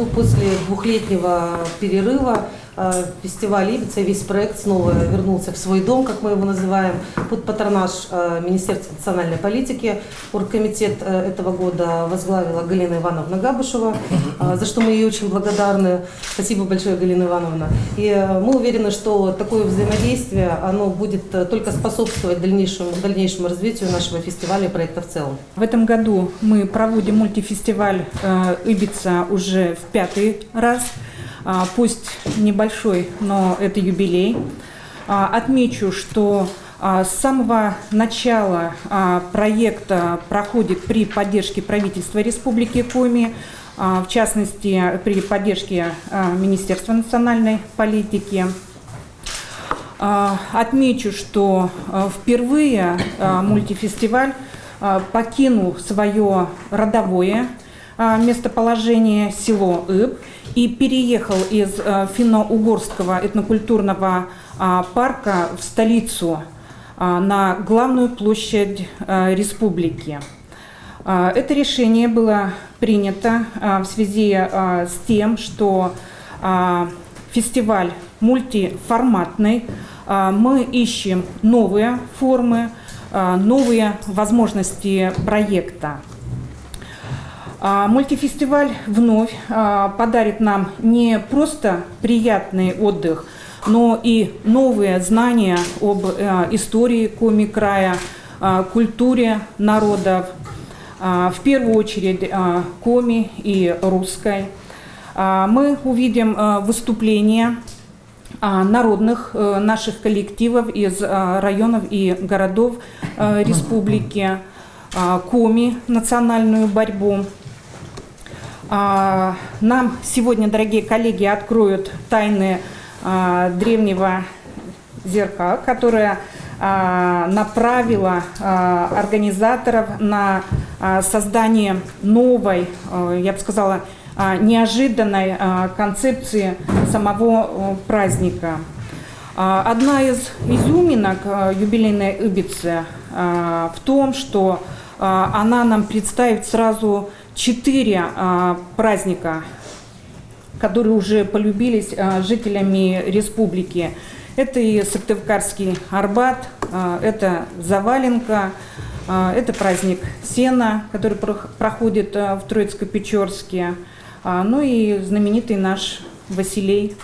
году после двухлетнего перерыва фестиваль Ибица, весь проект снова вернулся в свой дом, как мы его называем, под патронаж Министерства национальной политики. Оргкомитет этого года возглавила Галина Ивановна Габышева, за что мы ей очень благодарны. Спасибо большое, Галина Ивановна. И мы уверены, что такое взаимодействие, оно будет только способствовать дальнейшему развитию нашего фестиваля и проекта в целом. В этом году мы проводим мультифестиваль Ибица уже в 5-й раз. Пусть небольшой, но это юбилей. Отмечу, что с самого начала проект проходит при поддержке правительства Республики Коми, в частности, при поддержке Министерства национальной политики. Отмечу, что впервые мультифестиваль покинул свое родовое местоположение село Иб и переехал из финно-угорского этнокультурного парка в столицу, на главную площадь республики. Это решение было принято в связи с тем, что фестиваль мультиформатный, мы ищем новые формы, новые возможности проекта. Мультифестиваль вновь подарит нам не просто приятный отдых, но и новые знания об истории Коми-края, культуре народов, в первую очередь Коми и русской. Мы увидим выступления народных наших коллективов из районов и городов республики, Коми, национальную борьбу. Нам сегодня, дорогие коллеги, откроют тайны древнего зеркала, которое направило организаторов на создание новой, я бы сказала, неожиданной концепции самого праздника. Одна из изюминок юбилейной Ибицы в том, что она нам представит сразу 4 праздника, которые уже полюбились жителями республики. Это и Сыктывкарский Арбат, это Заваленка, это праздник Сена, который проходит в Троицко-Печорске, ну и знаменитый наш Василей.